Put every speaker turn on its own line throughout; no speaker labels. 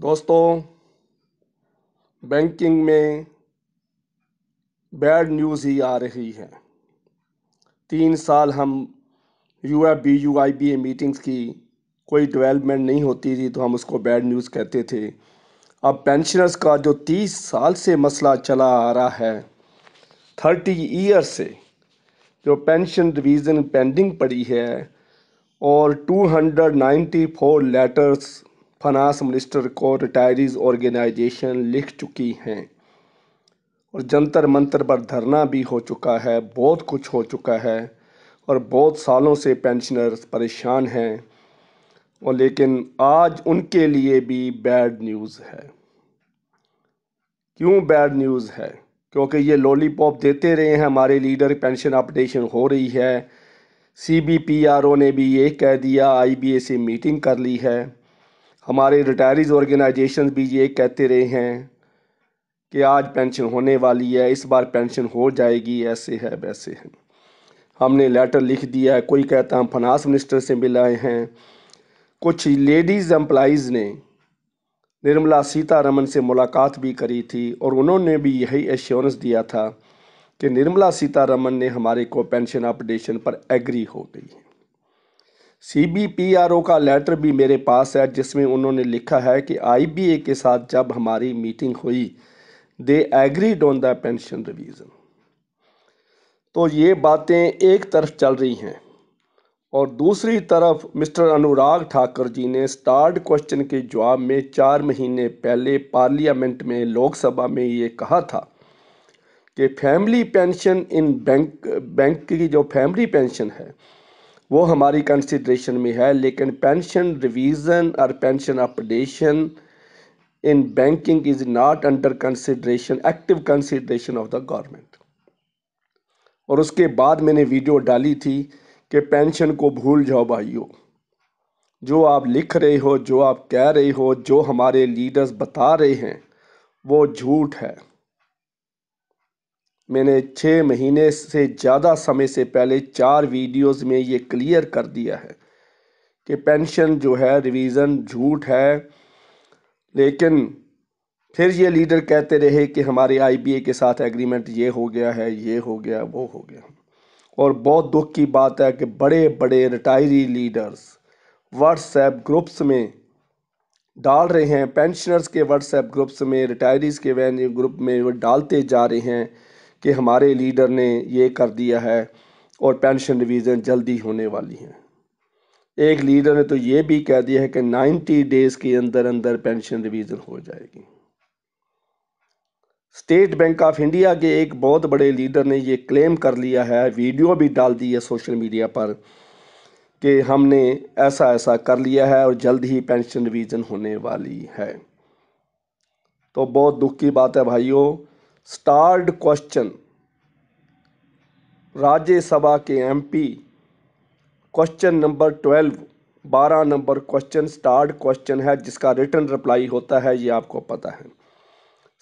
दोस्तों, बैंकिंग में bad news ही आ रही है। 3 साल हम UFBU IBA मीटिंग्स की कोई डेवलपमेंट नहीं होती थी तो हम उसको बैड न्यूज़ कहते थे। अब पेंशनर्स का जो 30 साल से मसला चला आ रहा है, 30 ईयर से जो पेंशन रिवीजन पेंडिंग पड़ी है और 294 लेटर्स फाइनेंस मिनिस्टर को रिटायरीज ऑर्गेनाइजेशन लिख चुकी हैं और जंतर मंतर पर धरना भी हो चुका है। बहुत कुछ हो चुका है और बहुत सालों से पेंशनर्स परेशान हैं और लेकिन आज उनके लिए भी बैड न्यूज़ है। क्यों बैड न्यूज़ है? क्योंकि ये लॉलीपॉप देते रहे हैं हमारे लीडर, पेंशन अपडेशन हो रही है। CBPRO ने भी ये कह दिया, IBA से मीटिंग कर ली है। हमारे रिटायरीज ऑर्गेनाइजेशन भी ये कहते रहे हैं कि आज पेंशन होने वाली है, इस बार पेंशन हो जाएगी, ऐसे है वैसे है। हमने लेटर लिख दिया है। कोई कहता हम फाइनेंस मिनिस्टर से मिलाए हैं। कुछ लेडीज़ एम्प्लॉइज़ ने निर्मला सीतारमन से मुलाकात भी करी थी और उन्होंने भी यही एश्योरेंस दिया था कि निर्मला सीतारमन ने हमारे को पेंशन अपडेशन पर एग्री हो गई है। CBPRO का लेटर भी मेरे पास है जिसमें उन्होंने लिखा है कि IBA के साथ जब हमारी मीटिंग हुई, they agreed on the pension revision. तो ये बातें एक तरफ चल रही हैं और दूसरी तरफ मिस्टर अनुराग ठाकुर जी ने स्टार्ड क्वेश्चन के जवाब में 4 महीने पहले पार्लियामेंट में, लोकसभा में ये कहा था कि फैमिली पेंशन इन बैंक की जो फैमिली पेंशन है वो हमारी कंसिडरेशन में है, लेकिन पेंशन रिवीजन और pension updation in banking is not under consideration, active consideration of the government. और उसके बाद मैंने वीडियो डाली थी कि पेंशन को भूल जाओ भाइयों। जो आप लिख रहे हो, जो आप कह रहे हो, जो हमारे लीडर्स बता रहे हैं वो झूठ है। मैंने 6 महीने से ज़्यादा समय से पहले 4 वीडियोस में ये क्लियर कर दिया है कि पेंशन जो है रिवीजन झूठ है। लेकिन फिर ये लीडर कहते रहे कि हमारे IBA के साथ एग्रीमेंट ये हो गया है, ये हो गया, वो हो गया। और बहुत दुख की बात है कि बड़े बड़े रिटायरी लीडर्स व्हाट्सएप ग्रुप्स में डाल रहे हैं, पेंशनर्स के व्हाट्सएप ग्रुप्स में, रिटायरीज के ग्रुप में वो डालते जा रहे हैं कि हमारे लीडर ने ये कर दिया है और पेंशन रिवीजन जल्दी होने वाली है। एक लीडर ने तो ये भी कह दिया है कि 90 डेज के अंदर अंदर पेंशन रिवीजन हो जाएगी। स्टेट बैंक ऑफ इंडिया के एक बहुत बड़े लीडर ने ये क्लेम कर लिया है, वीडियो भी डाल दी है सोशल मीडिया पर, कि हमने ऐसा ऐसा कर लिया है और जल्द ही पेंशन रिवीजन होने वाली है। तो बहुत दुख की बात है भाइयों। स्टार्ड क्वेश्चन राज्यसभा के MP question number 12 number question starred question है जिसका रिटर्न रिप्लाई होता है, ये आपको पता है।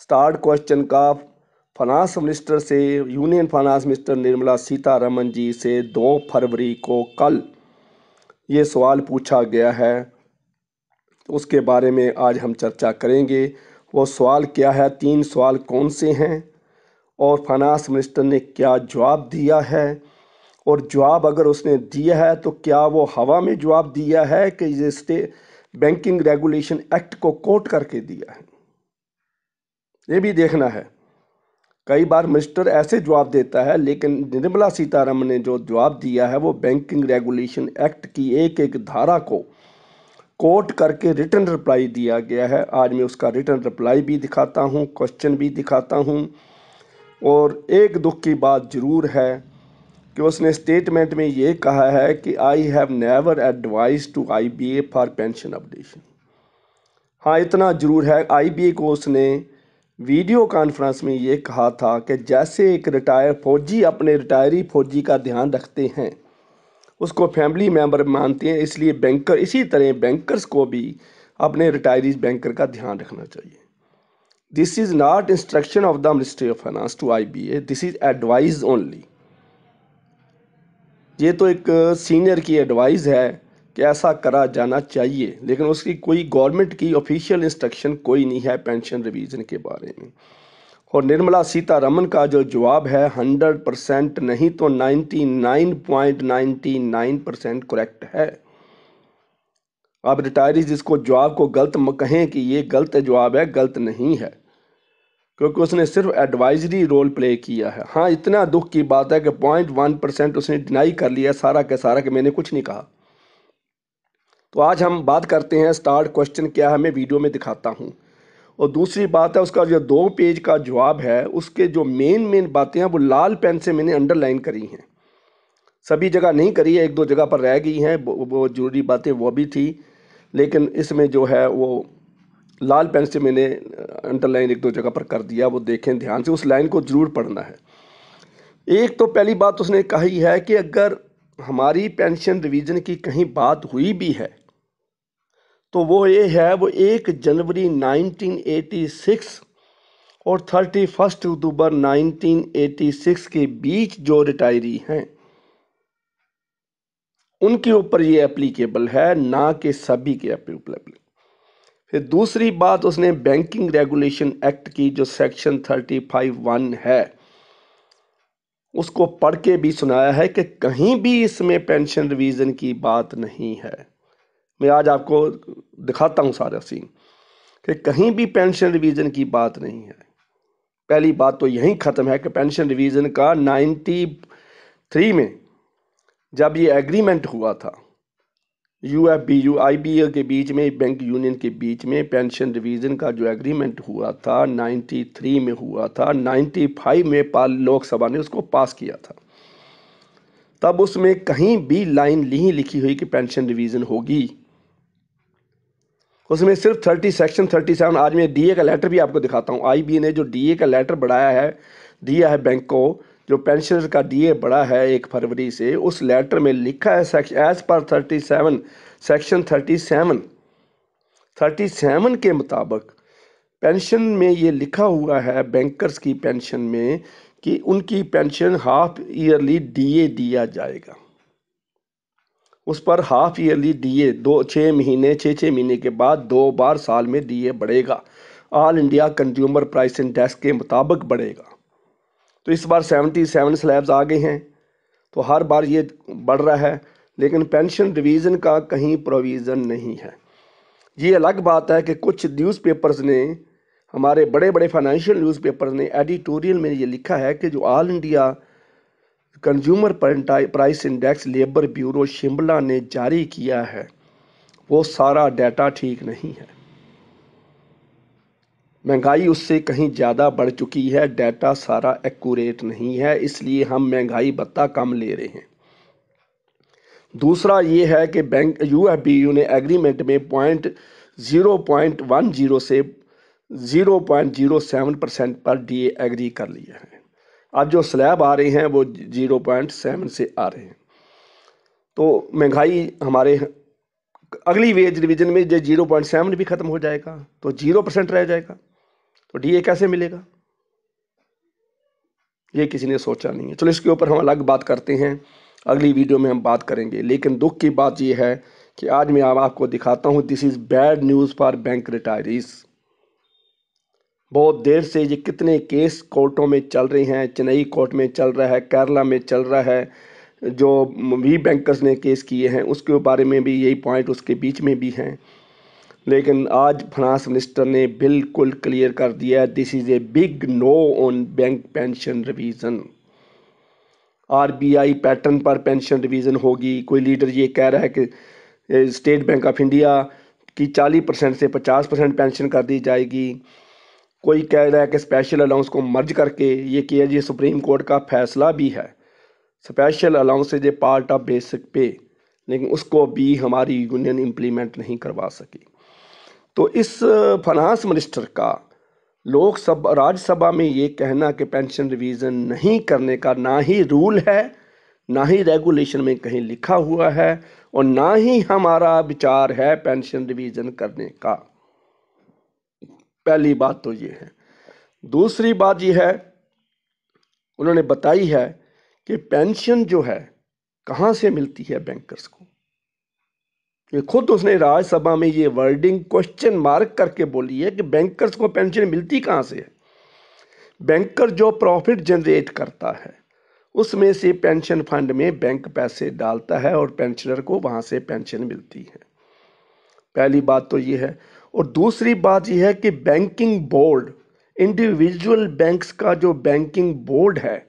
स्टार्ड क्वेश्चन का फाइनेंस मिनिस्टर से, union finance minister Nirmala Sitharaman ji से 2 फरवरी को कल ये सवाल पूछा गया है। उसके बारे में आज हम चर्चा करेंगे। वो सवाल क्या है, 3 सवाल कौन से हैं और फाइनेंस मिनिस्टर ने क्या जवाब दिया है, और जवाब अगर उसने दिया है तो क्या वो हवा में जवाब दिया है कि ये स्टेट बैंकिंग रेगुलेशन एक्ट को कोट करके दिया है, ये भी देखना है। कई बार मिनिस्टर ऐसे जवाब देता है, लेकिन निर्मला सीतारमन ने जो जवाब दिया है वो बैंकिंग रेगुलेशन एक्ट की एक एक धारा को कोट करके रिटर्न रिप्लाई दिया गया है। आज मैं उसका रिटर्न रिप्लाई भी दिखाता हूँ, क्वेश्चन भी दिखाता हूँ। और एक दुख की बात ज़रूर है कि उसने स्टेटमेंट में ये कहा है कि I have never advise to IBA for pension updation. हाँ, इतना ज़रूर है, IBA को उसने वीडियो कॉन्फ्रेंस में ये कहा था कि जैसे एक रिटायर फौजी अपने रिटायरी फौजी का ध्यान रखते हैं, उसको फैमिली मेम्बर मानते हैं, इसलिए बैंकर इसी तरह बैंकर्स को भी अपने रिटायरीज बैंकर का ध्यान रखना चाहिए। This is not instruction of the ministry of finance to IBA, this is advice only. ये तो एक सीनियर की एडवाइस है कि ऐसा करा जाना चाहिए, लेकिन उसकी कोई गवर्नमेंट की ऑफिशियल इंस्ट्रक्शन कोई नहीं है पेंशन रिवीजन के बारे में। और निर्मला सीतारमन का जो जवाब है 100% नहीं तो 99.99% करेक्ट है। अब रिटायरीज इसको जवाब को गलत कहें कि ये गलत जवाब है, गलत नहीं है, क्योंकि उसने सिर्फ एडवाइजरी रोल प्ले किया है। हाँ, इतना दुख की बात है कि 0.1% उसने डिनाई कर लिया सारा के सारा कि मैंने कुछ नहीं कहा। तो आज हम बात करते हैं स्टार्ट क्वेश्चन क्या है, मैं वीडियो में दिखाता हूँ। और दूसरी बात है उसका जो 2 पेज का जवाब है, उसके जो मेन बातें हैं वो लाल पेन से मैंने अंडरलाइन करी हैं। सभी जगह नहीं करी है, 1-2 जगह पर रह गई हैं, वो जरूरी बातें वो भी थी, लेकिन इसमें जो है वो लाल पेन से मैंने अंडरलाइन 1-2 जगह पर कर दिया। वो देखें ध्यान से, उस लाइन को ज़रूर पढ़ना है। एक तो पहली बात उसने कही है कि अगर हमारी पेंशन रिवीजन की कहीं बात हुई भी है तो वो ये है, वो 1 जनवरी 1986 और 31 अक्टूबर 1986 के बीच जो रिटायरी हैं उनके ऊपर ये एप्लीकेबल है, ना कि सभी के एप्लीकेबल। फिर दूसरी बात, उसने बैंकिंग रेगुलेशन एक्ट की जो सेक्शन 35(1) है उसको पढ़ के भी सुनाया है कि कहीं भी इसमें पेंशन रिवीजन की बात नहीं है। मैं आज आपको दिखाता हूं सारा सीन कि कहीं भी पेंशन रिवीजन की बात नहीं है। पहली बात तो यहीं ख़त्म है कि पेंशन रिवीजन का 93 में जब ये एग्रीमेंट हुआ था यूएफबीयू आईबीए के बीच में, बैंक यूनियन के बीच में पेंशन रिवीजन का जो एग्रीमेंट हुआ था 93 में हुआ था, 95 में लोकसभा ने उसको पास किया था। तब उसमें कहीं भी लाइन नहीं लिखी हुई कि पेंशन रिवीजन होगी। उसमें सिर्फ सेक्शन 37, आज मैं डीए का लेटर भी आपको दिखाता हूँ। आईबीए ने जो डीए का लेटर दिया है बैंक को, जो पेंशनर का डीए बढ़ा है 1 फरवरी से, उस लेटर में लिखा है एज पर 37 सेक्शन 37 के मुताबिक पेंशन में ये लिखा हुआ है बैंकर्स की पेंशन में कि उनकी पेंशन हाफ ईयरली डीए दिया जाएगा। उस पर हाफ ईयरली डीए 6 महीने के बाद 2 बार साल में डीए बढ़ेगा, all India consumer price index के मुताबिक बढ़ेगा। तो इस बार 77 स्लैब्स आ गए हैं, तो हर बार ये बढ़ रहा है, लेकिन पेंशन रिवीजन का कहीं प्रोविज़न नहीं है। ये अलग बात है कि कुछ न्यूज़पेपर्स ने, हमारे बड़े बड़े फाइनेंशियल न्यूज़पेपर्स ने एडिटोरियल में ये लिखा है कि जो all India consumer price index labour bureau Shimla ने जारी किया है वो सारा डाटा ठीक नहीं है। महंगाई उससे कहीं ज़्यादा बढ़ चुकी है, डाटा सारा एक्यूरेट नहीं है, इसलिए हम महंगाई भत्ता कम ले रहे हैं। दूसरा ये है कि बैंक यूएफबीयू ने एग्रीमेंट में 0.10 से 0.07% पर डीए एग्री कर लिया है। अब जो स्लैब आ रहे हैं वो 0.7 से आ रहे हैं। तो महंगाई हमारे अगली वेज रिवीजन में जो 0.7 भी खत्म हो जाएगा तो 0% रह जाएगा, तो डीए कैसे मिलेगा, ये किसी ने सोचा नहीं है। चलो इसके ऊपर हम अलग बात करते हैं, अगली वीडियो में हम बात करेंगे। लेकिन दुख की बात ये है कि आज मैं आपको दिखाता हूँ, this is bad news for bank retirees. बहुत देर से ये कितने केस कोर्टों में चल रहे हैं, चेन्नई कोर्ट में चल रहा है, केरला में चल रहा है, जो वी बैंकर्स ने केस किए हैं उसके बारे में भी यही पॉइंट उसके बीच में भी हैं। लेकिन आज फाइनेंस मिनिस्टर ने बिल्कुल क्लियर कर दिया, this is a big know on bank pension revision. RBI pattern पर पेंशन रिवीजन होगी। कोई लीडर ये कह रहा है कि स्टेट बैंक ऑफ इंडिया की 40% से 50% पेंशन कर दी जाएगी। कोई कह रहा है कि स्पेशल अलाउंस को मर्ज करके ये किया। ये सुप्रीम कोर्ट का फैसला भी है, special allowance is a part of basic पे, लेकिन उसको भी हमारी यूनियन इम्प्लीमेंट नहीं करवा सकी। तो इस फाइनेंस मिनिस्टर का लोकसभा राज्यसभा में ये कहना कि पेंशन रिवीजन नहीं करने का ना ही रूल है, ना ही रेगुलेशन में कहीं लिखा हुआ है, और ना ही हमारा विचार है पेंशन रिवीजन करने का। पहली बात तो ये है। दूसरी बात ये है, उन्होंने बताई है कि पेंशन जो है कहाँ से मिलती है बैंकर्स को। ये खुद उसने राज्यसभा में ये वर्डिंग क्वेश्चन मार्क करके बोली है कि बैंकर्स को पेंशन मिलती कहाँ से है। बैंकर जो प्रॉफिट जनरेट करता है उसमें से पेंशन फंड में बैंक पैसे डालता है और पेंशनर को वहाँ से पेंशन मिलती है। पहली बात तो ये है। और दूसरी बात यह है कि बैंकिंग बोर्ड, इंडिविजुअल बैंक्स का जो बैंकिंग बोर्ड है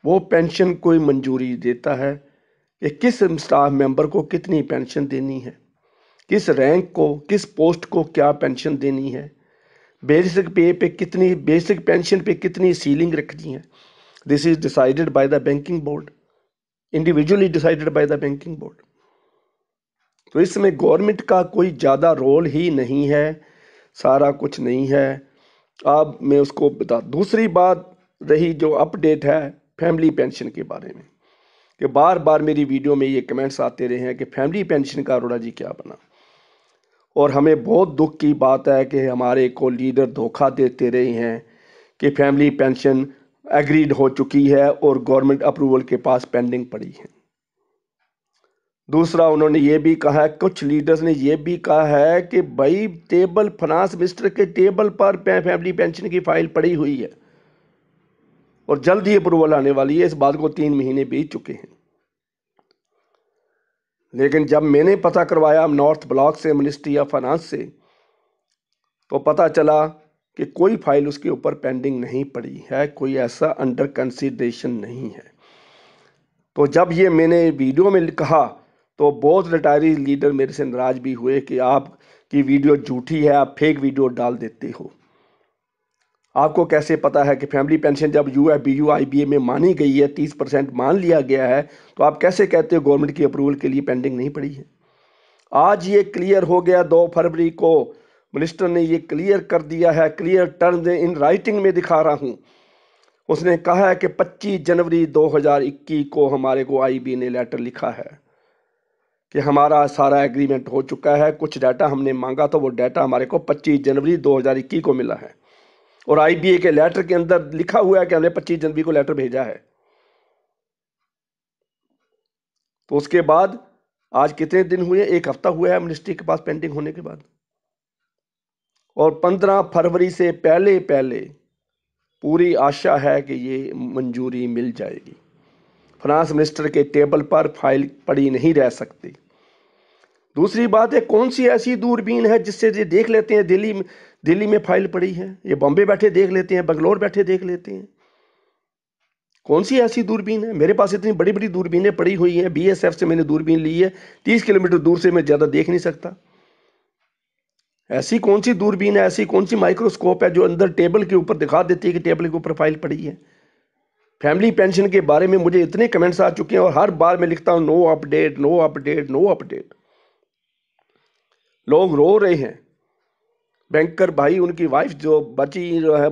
वो पेंशन को मंजूरी देता है कि किस स्टाफ मेंबर को कितनी पेंशन देनी है, किस रैंक को, किस पोस्ट को क्या पेंशन देनी है, बेसिक पे पे कितनी, बेसिक पेंशन पे कितनी सीलिंग रखनी है। This is decided by the banking board, individually decided by the banking board. तो इसमें गवर्नमेंट का कोई ज़्यादा रोल ही नहीं है, सारा कुछ नहीं है। अब मैं उसको बता, दूसरी बात रही जो अपडेट है फैमिली पेंशन के बारे में, कि बार बार मेरी वीडियो में ये कमेंट्स आते रहे हैं कि फैमिली पेंशन का अरोड़ा जी क्या बना। और हमें बहुत दुख की बात है कि हमारे को लीडर धोखा देते रहे हैं कि फैमिली पेंशन एग्रीड हो चुकी है और गवर्नमेंट अप्रूवल के पास पेंडिंग पड़ी है। दूसरा, उन्होंने ये भी कहा है, कुछ लीडर्स ने ये भी कहा है कि भाई टेबल, फाइनेंस मिनिस्टर के टेबल पर फैमिली पेंशन की फाइल पड़ी हुई है और जल्द ही अप्रूवल आने वाली है। इस बात को 3 महीने बीत चुके हैं। लेकिन जब मैंने पता करवाया नॉर्थ ब्लॉक से, मिनिस्ट्री ऑफ फाइनेंस से, तो पता चला कि कोई फाइल उसके ऊपर पेंडिंग नहीं पड़ी है, कोई ऐसा अंडर कंसीडरेशन नहीं है। तो जब ये मैंने वीडियो में कहा तो बहुत रिटायरी लीडर मेरे से नाराज भी हुए कि आपकी वीडियो झूठी है, आप फेक वीडियो डाल देते हो। आपको कैसे पता है कि फैमिली पेंशन जब यूएफबीयू आईबीए में मानी गई है, 30% मान लिया गया है, तो आप कैसे कहते हो गवर्नमेंट की अप्रूवल के लिए पेंडिंग नहीं पड़ी है। आज ये क्लियर हो गया, 2 फरवरी को मिनिस्टर ने ये क्लियर कर दिया है, क्लियर टर्म्स इन राइटिंग में दिखा रहा हूँ। उसने कहा है कि 25 जनवरी 2021 को हमारे को आईबी ने लेटर लिखा है कि हमारा सारा एग्रीमेंट हो चुका है। कुछ डाटा हमने मांगा तो वो डाटा हमारे को 25 जनवरी 2021 को मिला है और आईबीए के लेटर के अंदर लिखा हुआ है कि हमने 25 जनवरी को लेटर भेजा है। तो उसके बाद आज कितने दिन हुए, 1 हफ्ता हुआ है मिनिस्ट्री के पास पेंडिंग होने के बाद। और 15 फरवरी से पहले पहले पूरी आशा है कि ये मंजूरी मिल जाएगी। फाइनेंस मिनिस्टर के टेबल पर फाइल पड़ी नहीं रह सकती। दूसरी बात है, कौन सी ऐसी दूरबीन है जिससे ये देख लेते हैं दिल्ली में फाइल पड़ी है, ये बॉम्बे बैठे देख लेते हैं, बंगलोर बैठे देख लेते हैं। कौन सी ऐसी दूरबीन है? मेरे पास इतनी बड़ी बड़ी दूरबीनें पड़ी हुई हैं, बीएसएफ से मैंने दूरबीन ली है, 30 किलोमीटर दूर से मैं ज़्यादा देख नहीं सकता। ऐसी कौन सी दूरबीन है, ऐसी कौन सी माइक्रोस्कोप है जो अंदर टेबल के ऊपर दिखा देती है कि टेबल के ऊपर फाइल पड़ी है। फैमिली पेंशन के बारे में मुझे इतने कमेंट्स आ चुके हैं और हर बार मैं लिखता हूँ no update, no update, no update. लोग रो रहे हैं, बैंकर भाई, उनकी वाइफ जो बची जो है,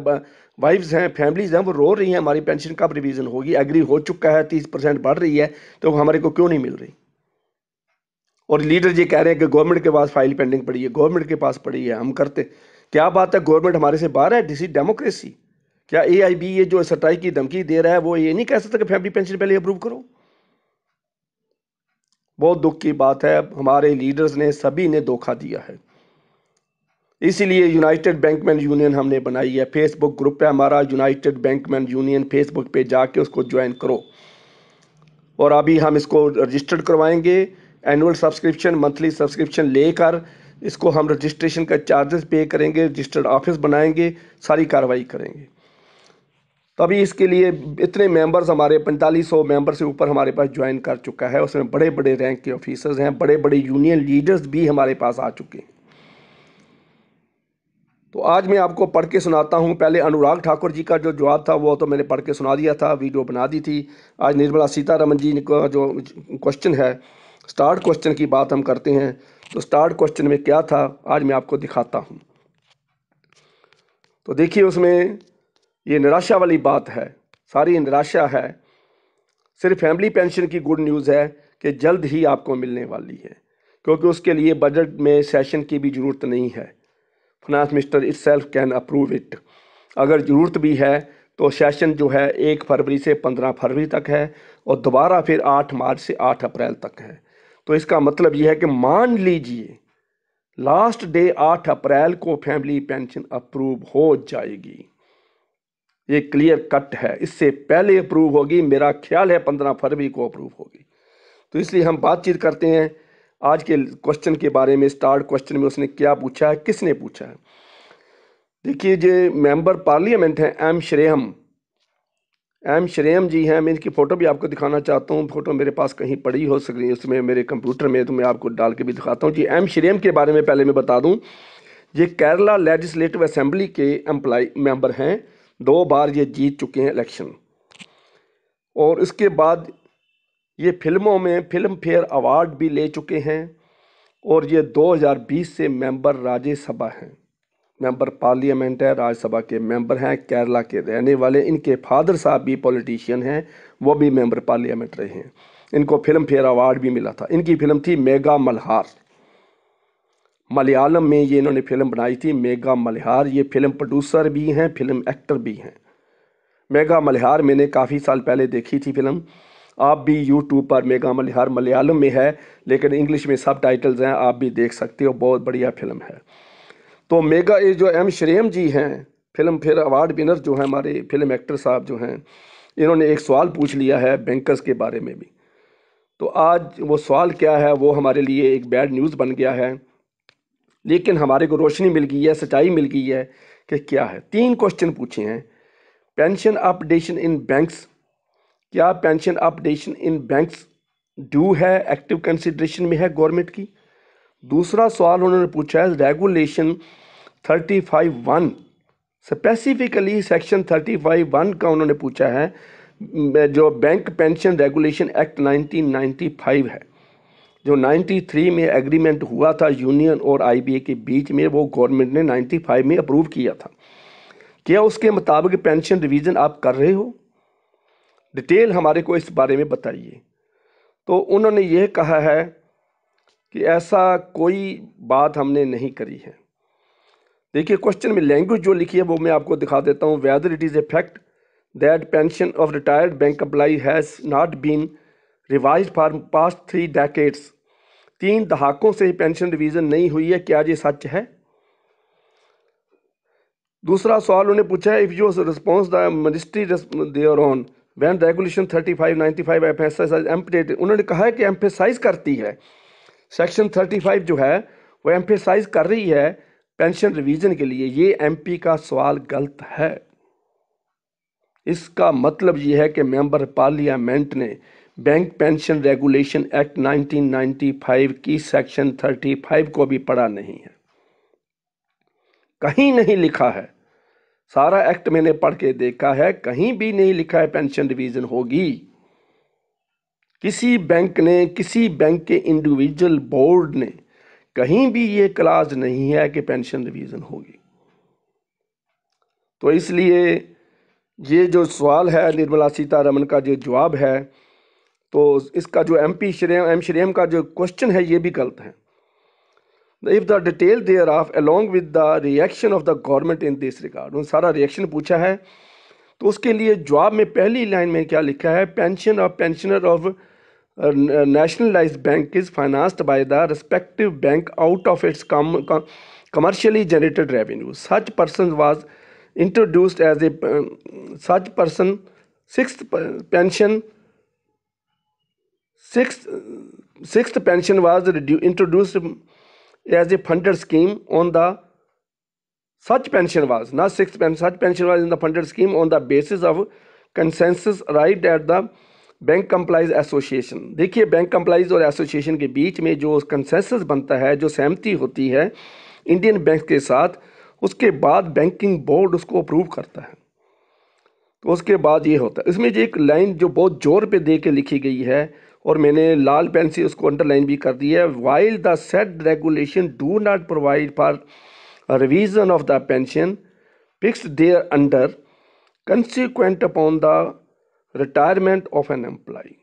वाइफ्स हैं, फैमिलीज हैं, वो रो रही हैं हमारी पेंशन कब रिवीजन होगी, एग्री हो चुका है, 30% बढ़ रही है, तो हमारे को क्यों नहीं मिल रही। और लीडर ये कह रहे हैं कि गवर्नमेंट के पास फाइल पेंडिंग पड़ी है, गवर्नमेंट के पास पड़ी है, हम करते। क्या बात है, गवर्नमेंट हमारे से बाहर है? This is democracy. क्या एआईबी ये जो सटाई की धमकी दे रहा है वो ये नहीं कह सकता कि फैमिली पेंशन पहले अप्रूव करो? बहुत दुख की बात है, हमारे लीडर्स ने, सभी ने धोखा दिया है। इसीलिए यूनाइटेड बैंकमैन यूनियन हमने बनाई है, फेसबुक ग्रुप है हमारा यूनाइटेड बैंकमैन यूनियन, फेसबुक पे जाके उसको ज्वाइन करो। और अभी हम इसको रजिस्टर्ड करवाएंगे, एनुअल सब्सक्रिप्शन, मंथली सब्सक्रिप्शन लेकर इसको हम रजिस्ट्रेशन का चार्जेस पे करेंगे, रजिस्टर्ड ऑफिस बनाएंगे, सारी कार्रवाई करेंगे। तभी इसके लिए इतने मेंबर्स, हमारे 4500 मेंबर से ऊपर हमारे पास ज्वाइन कर चुका है। उसमें बड़े बड़े रैंक के ऑफिसर्स हैं, बड़े बड़े यूनियन लीडर्स भी हमारे पास आ चुके हैं। तो आज मैं आपको पढ़ के सुनाता हूं। पहले अनुराग ठाकुर जी का जो जवाब था वो तो मैंने पढ़ के सुना दिया था, वीडियो बना दी थी। आज निर्मला सीतारमन जी का जो क्वेश्चन है, स्टार्ट क्वेश्चन की बात हम करते हैं। तो स्टार्ट क्वेश्चन में क्या था आज मैं आपको दिखाता हूं। तो देखिए, उसमें ये निराशा वाली बात है, सारी निराशा है। सिर्फ फैमिली पेंशन की गुड न्यूज़ है कि जल्द ही आपको मिलने वाली है, क्योंकि उसके लिए बजट में सेशन की भी ज़रूरत नहीं है। Finance minister itself can approve it. अगर ज़रूरत भी है तो सेशन जो है 1 फरवरी से 15 फरवरी तक है और दोबारा फिर 8 मार्च से 8 अप्रैल तक है। तो इसका मतलब यह है कि मान लीजिए लास्ट डे 8 अप्रैल को फैमिली पेंशन अप्रूव हो जाएगी, ये क्लियर कट है। इससे पहले अप्रूव होगी, मेरा ख्याल है 15 फरवरी को अप्रूव होगी। तो इसलिए हम बातचीत करते हैं आज के क्वेश्चन के बारे में। स्टार्ट क्वेश्चन में उसने क्या पूछा है, किसने पूछा है। देखिए, जो मेंबर पार्लियामेंट हैं एम श्रेयम जी हैं। मैं इनकी फ़ोटो भी आपको दिखाना चाहता हूँ। फ़ोटो मेरे पास कहीं पड़ी हो सकती है उसमें मेरे कंप्यूटर में, तो मैं आपको डाल के भी दिखाता हूँ जी। एम श्रेयम के बारे में पहले मैं बता दूँ, ये केरला लेजिस्लेटिव असेंबली के एम्प्लाई मेंबर हैं। 2 बार ये जीत चुके हैं इलेक्शन। और इसके बाद ये फिल्मों में फिल्म फेयर अवार्ड भी ले चुके हैं। और ये 2020 से मेंबर राज्यसभा हैं, मेंबर पार्लियामेंट है, राज्यसभा के मेंबर हैं, केरला के रहने वाले। इनके फादर साहब भी पॉलिटिशियन हैं, वो भी मेंबर पार्लियामेंट रहे हैं। इनको फिल्म फेयर अवार्ड भी मिला था। इनकी फिल्म थी मेगा मल्हार, मलयालम में ये इन्होंने फिल्म बनाई थी मेगा मल्हार। ये फिल्म प्रोड्यूसर भी हैं, फिल्म एक्टर भी हैं। मेगा मल्हार मैंने काफ़ी साल पहले देखी थी फिल्म। आप भी यूट्यूब पर मेगा मल्हार, मलयालम में है लेकिन इंग्लिश में सब टाइटल्स हैं, आप भी देख सकते हो, बहुत बढ़िया फिल्म है। तो मेगा ये जो एम श्रेयम जी हैं, फिल्म फेयर अवार्ड विनर जो हैं, हमारे फिल्म एक्टर साहब जो हैं, इन्होंने एक सवाल पूछ लिया है बैंकर्स के बारे में भी। तो आज वो सवाल क्या है, वो हमारे लिए एक बैड न्यूज़ बन गया है, लेकिन हमारे को रोशनी मिल गई है, सच्चाई मिल गई है कि क्या है। 3 क्वेश्चन पूछे हैं। पेंशन अपडेशन इन बैंक्स, क्या पेंशन अपडेशन इन बैंक्स ड्यू है, एक्टिव कंसिडरेशन में है गवर्नमेंट की। दूसरा सवाल उन्होंने पूछा है रेगुलेशन 35(1), स्पेसिफिकली सेक्शन 35(1) का उन्होंने पूछा है, जो बैंक पेंशन रेगुलेशन एक्ट 1995 है, जो 93 में एग्रीमेंट हुआ था यूनियन और आईबीए के बीच में, वो गवर्नमेंट ने 95 में अप्रूव किया था। क्या उसके मुताबिक पेंशन रिवीजन आप कर रहे हो? डिटेल हमारे को इस बारे में बताइए। तो उन्होंने ये कहा है कि ऐसा कोई बात हमने नहीं करी है। देखिए, क्वेश्चन में लैंग्वेज जो लिखी है वो मैं आपको दिखा देता हूँ। Whether it is a fact that pension of retired bank employ has not been revised for past 3 decades. 3 दहाकों से पेंशन रिवीजन नहीं हुई है, क्या ये सच है? दूसरा सवाल उन्होंने पूछा है, if you response the ministry there on when regulation 3595 emphasize amended. उन्होंने कहा है कि एम्फेसाइज करती है, सेक्शन 35 जो है वो एम्फेसाइज कर रही है पेंशन रिवीजन के लिए। ये एमपी का सवाल गलत है। इसका मतलब ये है कि मेंबर पार्लियामेंट ने बैंक पेंशन रेगुलेशन एक्ट 1995 की सेक्शन 35 को भी पढ़ा नहीं है। कहीं नहीं लिखा है, सारा एक्ट मैंने पढ़ के देखा है, कहीं भी नहीं लिखा है पेंशन रिवीजन होगी। किसी बैंक ने, किसी बैंक के इंडिविजुअल बोर्ड ने कहीं भी ये क्लाज नहीं है कि पेंशन रिवीजन होगी। तो इसलिए ये जो सवाल है निर्मला सीतारमण का जो जवाब है, तो इसका जो एम श्रेयम का जो क्वेश्चन है ये भी गलत है। If the detail there of along with the reaction of the government in this regard, उन सारा रिएक्शन पूछा है। तो उसके लिए जवाब में पहली लाइन में क्या लिखा है, pension of pensioner of nationalized bank is financed by the respective bank out of its commercially generated revenue. Such person was introduced as a such person sixth pension sixth pension was introduced as a funded scheme on the such pension was not sixth pension, such pension was in the funded scheme on the basis of consensus arrived at the bank complies association. देखिए, bank complies और association के बीच में जो consensus बनता है, जो सहमति होती है इंडियन बैंक के साथ, उसके बाद बैंकिंग बोर्ड उसको अप्रूव करता है। तो उसके बाद ये होता है। इसमें जो एक लाइन जो बहुत जोर पे दे के लिखी गई है और मैंने लाल पेन से उसको अंडरलाइन भी कर दिया है, while the said regulation do not provide for revision of the pension fixed there under consequent upon द retirement of an employee.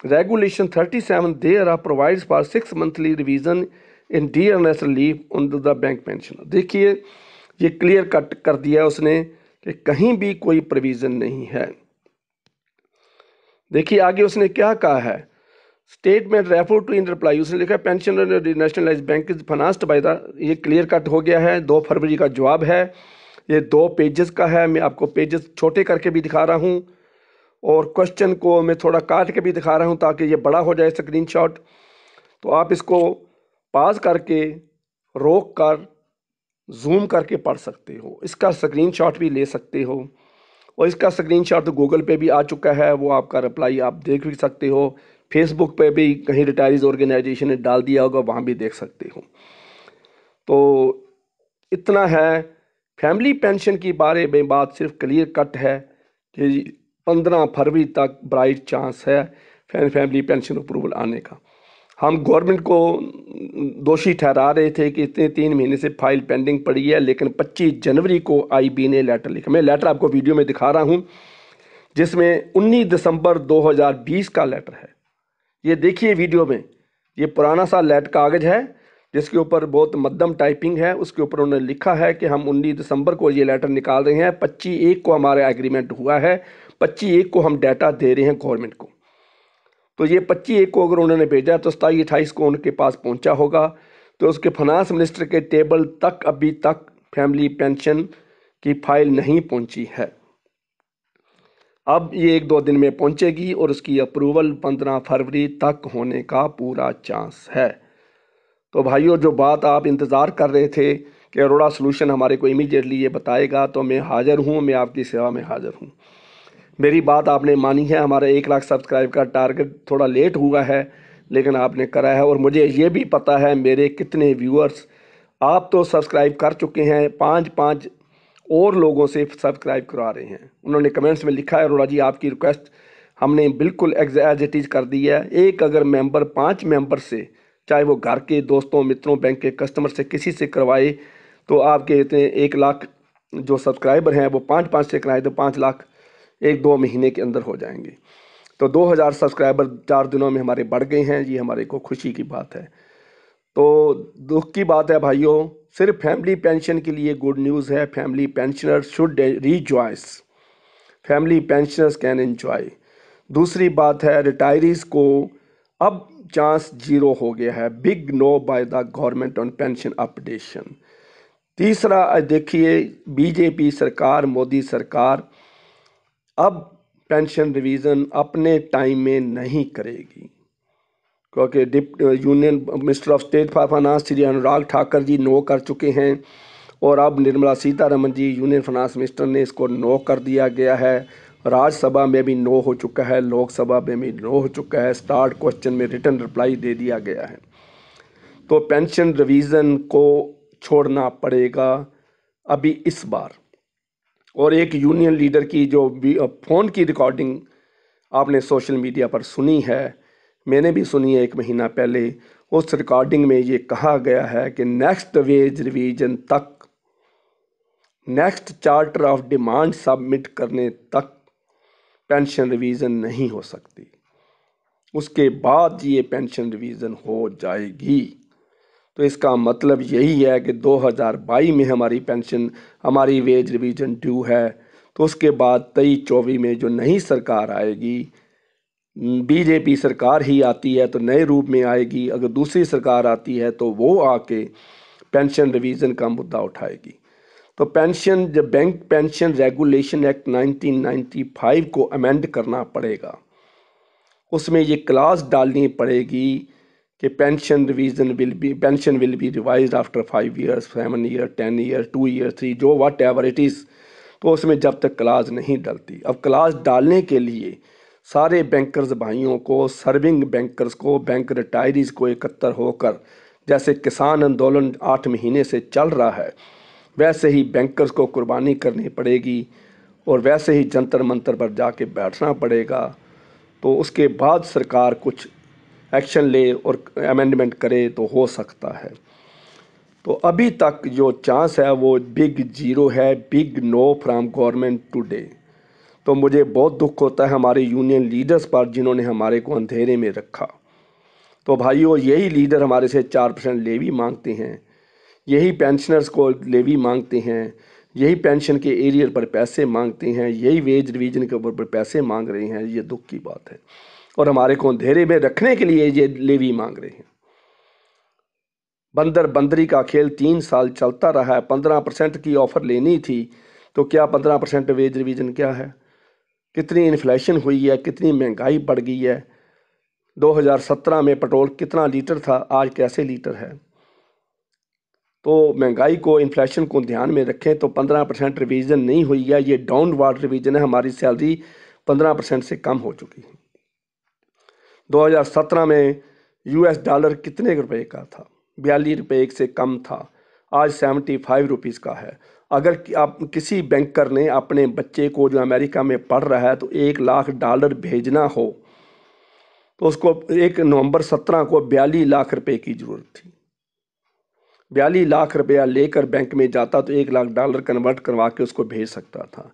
Regulation 37 thereof provides for 6 monthly revision in dearness relief under the bank pension. देखिए, ये clear cut कर दिया उसने कि कहीं भी कोई प्रोविजन नहीं है। देखिए आगे उसने क्या कहा है, statement refer to in reply, उसने लिखा pension nationalise bank is financed by the, ये क्लियर कट हो गया है। 2 फरवरी का जवाब है, ये 2 पेजेस का है। मैं आपको पेजेस छोटे करके भी दिखा रहा हूँ और क्वेश्चन को मैं थोड़ा काट के भी दिखा रहा हूँ ताकि ये बड़ा हो जाए स्क्रीनशॉट। तो आप इसको पाज करके रोक कर जूम करके पढ़ सकते हो, इसका स्क्रीनशॉट भी ले सकते हो और इसका स्क्रीनशॉट तो गूगल पे भी आ चुका है, वो आपका रिप्लाई आप देख भी सकते हो। फेसबुक पे भी कहीं रिटायरीज ऑर्गेनाइजेशन ने डाल दिया होगा, वहाँ भी देख सकते हो। तो इतना है। फैमिली पेंशन की बारे में बात सिर्फ क्लियर कट है कि 15 फरवरी तक ब्राइट चांस है फैमिली पेंशन अप्रूवल आने का। हम गवर्नमेंट को दोषी ठहरा रहे थे कि इतने 3 महीने से फाइल पेंडिंग पड़ी है, लेकिन 25 जनवरी को आईबी ने लेटर लिखा। मैं लेटर आपको वीडियो में दिखा रहा हूं, जिसमें 19 दिसंबर 2020 का लेटर है। ये देखिए वीडियो में, ये पुराना सा लेटर कागज है जिसके ऊपर बहुत मध्यम टाइपिंग है। उसके ऊपर उन्होंने लिखा है कि हम 19 दिसंबर को ये लेटर निकाल रहे हैं, 25/1 को हमारा एग्रीमेंट हुआ है, 25/1 को हम डाटा दे रहे हैं गवर्नमेंट को। तो ये 25/1 को अगर उन्होंने भेजा तो 27/28 को उनके पास पहुंचा होगा। तो उसके फाइनेंस मिनिस्टर के टेबल तक अभी तक फैमिली पेंशन की फाइल नहीं पहुंची है। अब ये 1-2 दिन में पहुंचेगी और उसकी अप्रूवल 15 फरवरी तक होने का पूरा चांस है। तो भाइयों, जो बात आप इंतज़ार कर रहे थे कि अरोड़ा सॉल्यूशन हमारे को इमीडिएटली ये बताएगा, तो मैं हाज़िर हूँ, मैं आपकी सेवा में हाज़िर हूँ। मेरी बात आपने मानी है। हमारा 1 लाख सब्सक्राइब का टारगेट थोड़ा लेट हुआ है, लेकिन आपने करा है और मुझे ये भी पता है मेरे कितने व्यूअर्स आप तो सब्सक्राइब कर चुके हैं, 5-5 और लोगों से सब्सक्राइब करवा रहे हैं। उन्होंने कमेंट्स में लिखा है, अरोड़ा जी आपकी रिक्वेस्ट हमने बिल्कुल एज इट इज़ कर दी है। एक अगर मेंबर 5 मेंबर से, चाहे वो घर के दोस्तों मित्रों बैंक के कस्टमर से किसी से करवाए, तो आपके इतने 1 लाख जो सब्सक्राइबर हैं वो 5-5 से कराए तो 5 लाख 1-2 महीने के अंदर हो जाएंगे। तो 2000 सब्सक्राइबर 4 दिनों में हमारे बढ़ गए हैं, ये हमारे को खुशी की बात है। तो दुख की बात है भाइयों, सिर्फ फैमिली पेंशन के लिए गुड न्यूज़ है। Family pensioners should rejoice, family pensioners can enjoy. दूसरी बात है, रिटायरीज को अब चांस 0 हो गया है, big no by the government on pension updation. तीसरा देखिए, बीजेपी सरकार, मोदी सरकार अब पेंशन रिवीजन अपने टाइम में नहीं करेगी, क्योंकि union minister of state for finance Shri Anurag Thakur ji no कर चुके हैं और अब Nirmala Sitharaman ji union finance minister ने इसको नो कर दिया गया है। राज्यसभा में भी नो हो चुका है, लोकसभा में भी नो हो चुका है। स्टार्ट क्वेश्चन में रिटर्न रिप्लाई दे दिया गया है। तो पेंशन रिवीजन को छोड़ना पड़ेगा अभी इस बार। और एक यूनियन लीडर की जो फ़ोन की रिकॉर्डिंग आपने सोशल मीडिया पर सुनी है, मैंने भी सुनी है 1 महीना पहले, उस रिकॉर्डिंग में ये कहा गया है कि नेक्स्ट वेज रिवीजन तक, next charter of demand submit करने तक पेंशन रिवीजन नहीं हो सकती, उसके बाद ये पेंशन रिवीजन हो जाएगी। तो इसका मतलब यही है कि 2022 में हमारी पेंशन, हमारी वेज रिवीजन ड्यू है। तो उसके बाद 23-24 में जो नई सरकार आएगी, बीजेपी सरकार ही आती है तो नए रूप में आएगी, अगर दूसरी सरकार आती है तो वो आके पेंशन रिवीजन का मुद्दा उठाएगी। तो पेंशन, जब बैंक पेंशन रेगुलेशन एक्ट 1995 को अमेंड करना पड़ेगा, उसमें ये क्लास डालनी पड़ेगी कि pension will be revised after 5 years, 7 year, 10 year, 2 year, 3, जो वट एवर इट इज़। तो उसमें जब तक क्लास नहीं डलती, अब क्लास डालने के लिए सारे बैंकर्स भाइयों को, सर्विंग बैंकर्स को, बैंक रिटायरीज को एकत्र होकर, जैसे किसान आंदोलन 8 महीने से चल रहा है, वैसे ही बैंकर्स को कुर्बानी करनी पड़ेगी और वैसे ही जंतर मंतर पर जाके बैठना पड़ेगा। तो उसके बाद सरकार कुछ एक्शन ले और अमेंडमेंट करे तो हो सकता है। तो अभी तक जो चांस है वो बिग 0 है, big know from government today. तो मुझे बहुत दुख होता है हमारे यूनियन लीडर्स पर, जिन्होंने हमारे को अंधेरे में रखा। तो भाइयों, यही लीडर हमारे से 4% लेवी मांगते हैं, यही पेंशनर्स को लेवी मांगते हैं, यही पेंशन के एरियर पर पैसे मांगते हैं, यही वेज रिवीजन के ऊपर पैसे मांग रहे हैं। ये दुख की बात है। और हमारे को अंधेरे में रखने के लिए ये लेवी मांग रहे हैं। बंदर बंदरी का खेल 3 साल चलता रहा है। 15% की ऑफर लेनी थी तो क्या 15% वेज रिवीजन क्या है? कितनी इन्फ्लेशन हुई है, कितनी महंगाई बढ़ गई है। 2017 में पेट्रोल कितना लीटर था, आज कैसे लीटर है? तो महंगाई को, इन्फ्लेशन को ध्यान में रखें तो 15% रिवीजन नहीं हुई है, ये डाउनवार्ड रिवीजन है। हमारी सैलरी 15% से कम हो चुकी है। 2017 में यूएस डॉलर कितने रुपए का था? 42 रुपये से कम था। आज 75 रुपीज़ का है। अगर आप किसी बैंकर ने अपने बच्चे को जो अमेरिका में पढ़ रहा है तो $1 लाख भेजना हो तो उसको 1 नवंबर 2017 को 42 लाख रुपए की जरूरत थी। 42 लाख रुपया लेकर बैंक में जाता तो $1 लाख कन्वर्ट करवा के उसको भेज सकता था।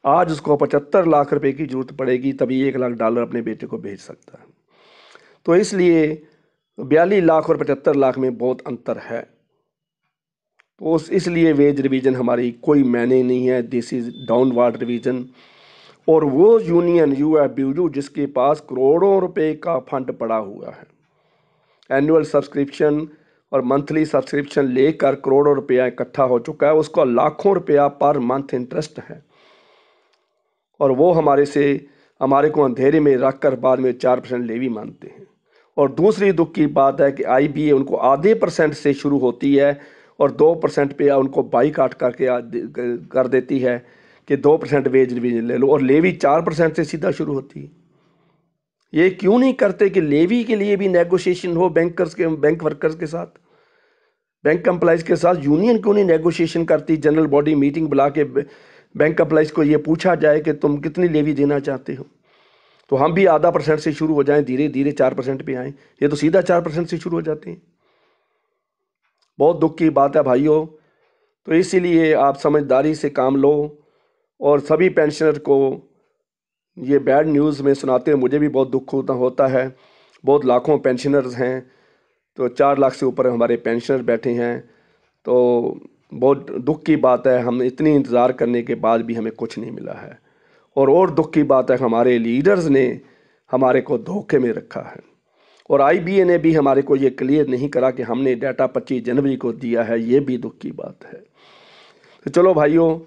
आज उसको 75 लाख रुपए की जरूरत पड़ेगी तभी $1 लाख अपने बेटे को भेज सकता है। तो इसलिए 42 लाख और 75 लाख में बहुत अंतर है। तो इसलिए वेज रिवीजन हमारी कोई मायने नहीं है। This is downward revision. और वो यूनियन यूएफबीयू जिसके पास करोड़ों रुपए का फंड पड़ा हुआ है, एनुअल सब्सक्रिप्शन और मंथली सब्सक्रिप्शन लेकर करोड़ों रुपया इकट्ठा हो चुका है, उसका लाखों रुपया पर मंथ इंटरेस्ट है। और वो हमारे को अंधेरे में रख कर बाद में 4% लेवी मानते हैं। और दूसरी दुख की बात है कि आईबीए उनको आधे % से शुरू होती है और 2% पे उनको बाईकाट करके कर देती है कि 2% वेज रिवीजन ले लो, और लेवी 4% से सीधा शुरू होती है। ये क्यों नहीं करते कि लेवी के लिए भी नेगोशिएशन हो बैंकर्स के, बैंक वर्कर्स के साथ, बैंक एम्प्लॉइज के साथ? यूनियन क्यों नहीं नेगोशिएशन करती? जनरल बॉडी मीटिंग बुला के बैंक एम्प्लॉइज को ये पूछा जाए कि तुम कितनी लेवी देना चाहते हो, तो हम भी आधा % से शुरू हो जाएं, धीरे धीरे 4% पे आए। ये तो सीधा 4% से शुरू हो जाते हैं। बहुत दुख की बात है भाइयों। तो इसीलिए आप समझदारी से काम लो। और सभी पेंशनर को ये बैड न्यूज़ में सुनाते हैं, मुझे भी बहुत दुख होता है। बहुत लाखों पेंशनर्स हैं, तो 4 लाख से ऊपर हमारे पेंशनर बैठे हैं। तो बहुत दुख की बात है, हम इतनी इंतज़ार करने के बाद भी हमें कुछ नहीं मिला है। और दुख की बात है हमारे लीडर्स ने हमारे को धोखे में रखा है। और आईबीए ने भी हमारे को ये क्लियर नहीं करा कि हमने डाटा 25 जनवरी को दिया है, ये भी दुख की बात है। तो चलो भाइयों,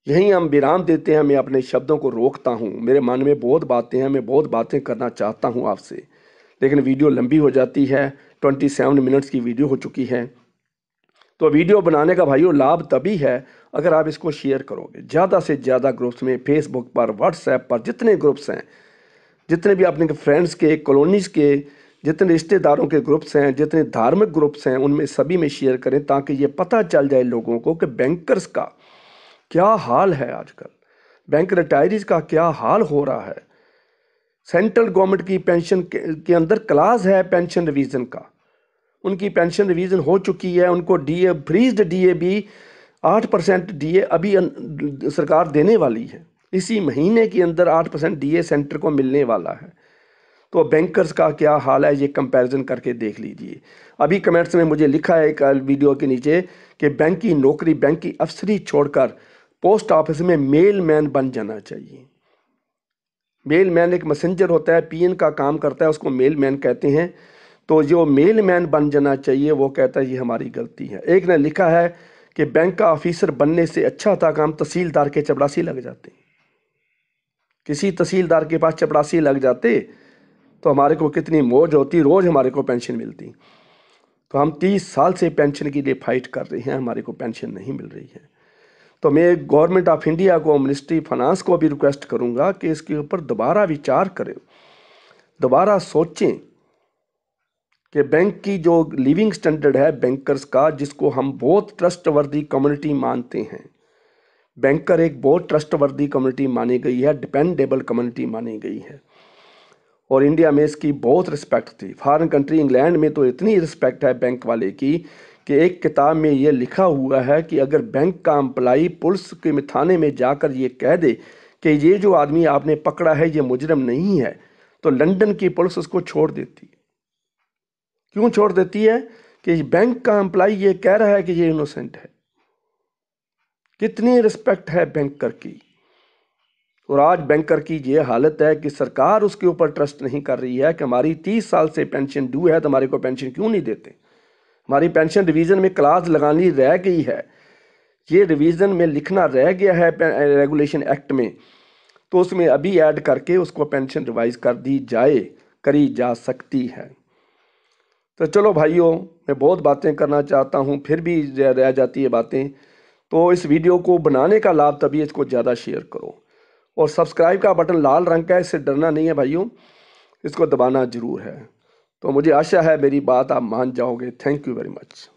यहीं हम विराम देते हैं। मैं अपने शब्दों को रोकता हूँ, मेरे मन में बहुत बातें हैं, मैं बहुत बातें करना चाहता हूँ आपसे, लेकिन वीडियो लंबी हो जाती है। 27 मिनट्स की वीडियो हो चुकी है। तो वीडियो बनाने का भाइयों लाभ तभी है अगर आप इसको शेयर करोगे ज़्यादा से ज़्यादा ग्रुप्स में, फेसबुक पर, व्हाट्सएप पर, जितने ग्रुप्स हैं, जितने भी अपने फ्रेंड्स के, कॉलोनीज़ के, जितने रिश्तेदारों के ग्रुप्स हैं, जितने धार्मिक ग्रुप्स हैं, उनमें सभी में शेयर करें ताकि ये पता चल जाए लोगों को कि बैंकर्स का क्या हाल है आजकल, बैंक रिटायरीज का क्या हाल हो रहा है। सेंट्रल गवर्नमेंट की पेंशन के अंदर क्लास है पेंशन रिवीजन का, उनकी पेंशन रिवीजन हो चुकी है। उनको डीए, फ्रीज्ड डीए भी 8% डीए अभी सरकार देने वाली है। इसी महीने के अंदर 8% डीए सेंटर को मिलने वाला है। तो बैंकर्स का क्या हाल है ये कंपैरिजन करके देख लीजिए। अभी कमेंट्स में मुझे लिखा है एक वीडियो के नीचे कि बैंक की नौकरी, बैंक की अफसरी छोड़कर पोस्ट ऑफिस में मेल मैन बन जाना चाहिए। मेल मैन एक मैसेंजर होता है, पीएन का काम करता है, उसको मेल मैन कहते हैं। तो जो मेल मैन बन जाना चाहिए वो कहता है ये हमारी गलती है। एक ने लिखा है कि बैंक का ऑफिसर बनने से अच्छा था काम तहसीलदार के चपरासी लग जाते। किसी तहसीलदार के पास चपरासी लग जाते तो हमारे को कितनी मौज होती, रोज हमारे को पेंशन मिलती। तो हम 30 साल से पेंशन के लिए फाइट कर रहे हैं, हमारे को पेंशन नहीं मिल रही है। तो मैं गवर्नमेंट ऑफ इंडिया को, मिनिस्ट्री फाइनेंस को भी रिक्वेस्ट करूंगा कि इसके ऊपर दोबारा विचार करें, दोबारा सोचें कि बैंक की जो लिविंग स्टैंडर्ड है बैंकर्स का, जिसको हम बहुत ट्रस्टवर्दी कम्युनिटी मानते हैं, बैंकर एक बहुत ट्रस्टवर्दी कम्युनिटी मानी गई है, डिपेंडेबल कम्युनिटी मानी गई है, और इंडिया में इसकी बहुत रिस्पेक्ट थी। फॉरेन कंट्री इंग्लैंड में तो इतनी रिस्पेक्ट है बैंक वाले की कि एक किताब में ये लिखा हुआ है कि अगर बैंक का एम्प्लाई पुलिस के थाने में जाकर ये कह दे कि ये जो आदमी आपने पकड़ा है ये मुजरिम नहीं है, तो लंदन की पुलिस उसको छोड़ देती। क्यों छोड़ देती है? कि बैंक का एम्प्लाई ये कह रहा है कि ये इनोसेंट है। कितनी रिस्पेक्ट है बैंकर की। और आज बैंकर की ये हालत है कि सरकार उसके ऊपर ट्रस्ट नहीं कर रही है कि हमारी 30 साल से पेंशन ड्यू है तो हमारे को पेंशन क्यों नहीं देते। हमारी पेंशन रिवीजन में क्लास लगानी रह गई है, ये रिवीजन में लिखना रह गया है रेगुलेशन एक्ट में, तो उसमें अभी ऐड करके उसको पेंशन रिवाइज कर दी जाए, करी जा सकती है। तो चलो भाइयों, मैं बहुत बातें करना चाहता हूँ फिर भी रह जाती है बातें, तो इस वीडियो को बनाने का लाभ तभी इसको ज़्यादा शेयर करो। और सब्सक्राइब का बटन लाल रंग का है, इससे डरना नहीं है भाइयों, इसको दबाना ज़रूर है। तो मुझे आशा है मेरी बात आप मान जाओगे। Thank you very much.